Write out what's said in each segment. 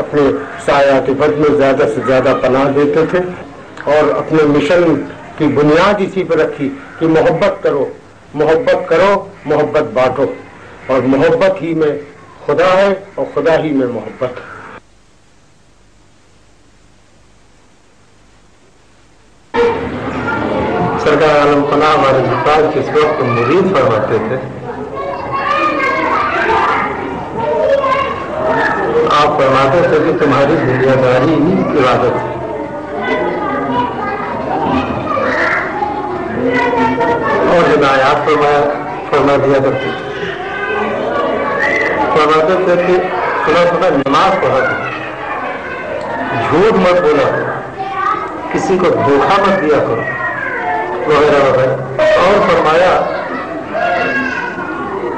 اپنے سایات بد میں زیادہ سے زیادہ پناہ دیتے تھے اور اپنے مشن کی بنیاد اسی پر رکھی کہ محبت کرو، محبت بانٹو، اور محبت ہی میں خدا ہے اور خدا ہی میں محبت ہے۔ سرکار عالم پناہ ہمارے جفاظ کے اس وقت مرید فرماتے تھے، آپ فرماتے تھے کہ تمہاری دنیا داری ہی عبادت ہے، اور ہدایات فرما دیا کرتے تھے۔ فرماتے تھے کہ تھوڑا نماز پڑھا کرو، جھوٹ مت بولا کرو، کسی کو دھوکہ مت دیا کرو، وغیرہ وغیرہ۔ اور فرمایا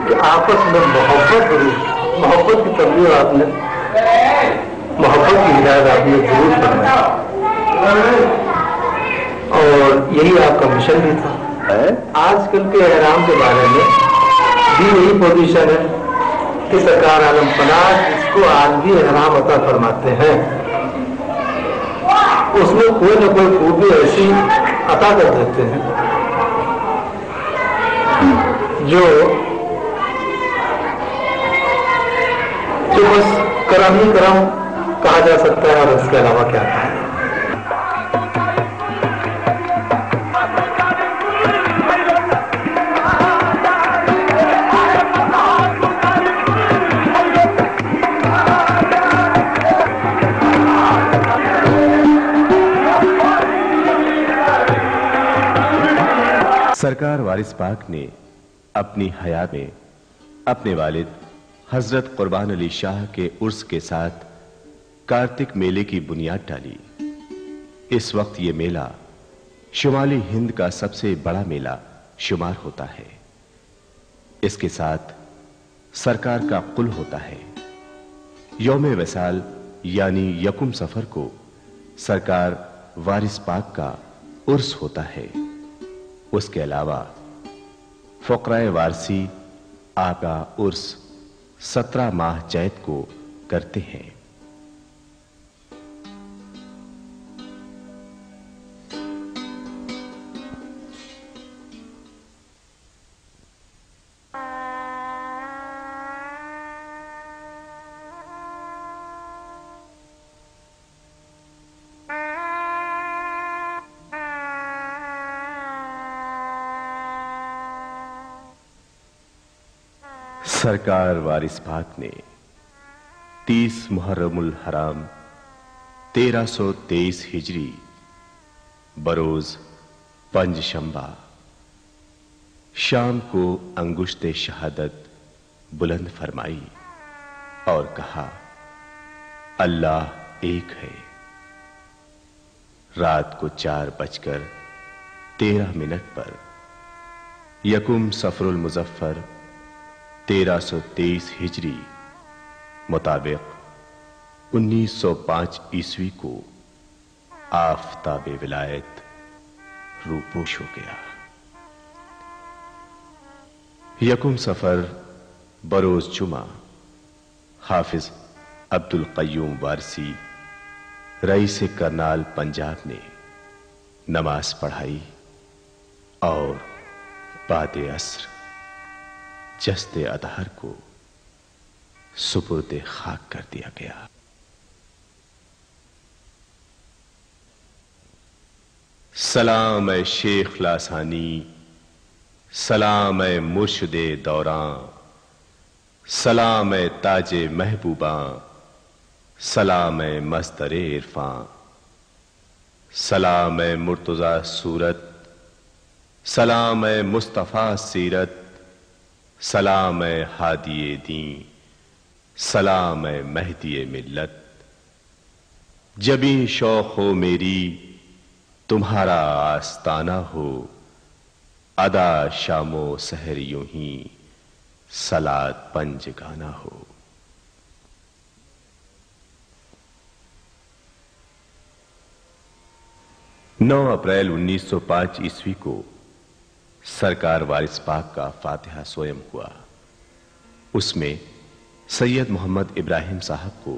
کہ آپس میں محبت کی تبلیغ آپ نے، محبت کی ہدایت آپ نے ضرور فرمائی، اور یہی آپ کا مشن بھی تھا۔ آج کل کے احرام کے بارے میں بھی یہی پوزیشن ہے کہ سرکار عالم پناہ جس کو آج بھی احرام عطا فرماتے ہیں اس میں کوئی نہ کوئی خوبی ایسی عطا کر دیتے ہیں جو بس کرم ہی کرم کہا جا سکتا ہے، اور اس کے علاوہ کیا کہا ہے۔ سرکار وارث پاک نے اپنی حیات میں اپنے والد حضرت قربان علی شاہ کے عرس کے ساتھ کارتک میلے کی بنیاد ڈالی۔ اس وقت یہ میلہ شمالی ہند کا سب سے بڑا میلہ شمار ہوتا ہے۔ اس کے ساتھ سرکار کا قل ہوتا ہے۔ یوم وصال یعنی یکم سفر کو سرکار وارث پاک کا عرس ہوتا ہے۔ اس کے علاوہ فقرائے وارثی آپ کا عرس 17 ماہ چیت کو کرتے ہیں۔ سرکار وارث پاک نے 30 محرم الحرام 1323 ہجری بروز پنج شنبہ شام کو انگشت شہادت بلند فرمائی اور کہا اللہ ایک ہے۔ رات کو 4:13 پر یکم صفر المظفر 1323 ہجری مطابق 1905 عیسوی کو آفتاب ولایت روپوش ہو گیا۔ یکم صفر بروز جمعہ حافظ عبد القیوم وارثی رئیس کرنال پنجاب نے نماز پڑھائی اور بعد عصر جسد اطہر کو سپرد خاک کر دیا گیا۔ سلام اے شیخ لاسانی، سلام اے مرشد دوراں، سلام اے تاج محبوباں، سلام اے مصدر عرفاں، سلام اے مرتضی صورت، سلام اے مصطفیٰ سیرت، سلام اے ہادی دین، سلام اے مہدی ملت۔ جبیں شوق ہو میری تمہارا آستانہ ہو، ادا شام و سحر یوں ہی صلات پنج گانا ہو۔ 9 اپریل 1905 عیسوی کو سرکار وارث پاک کا فاتحہ سوئم ہوا۔ اس میں سید محمد ابراہیم صاحب کو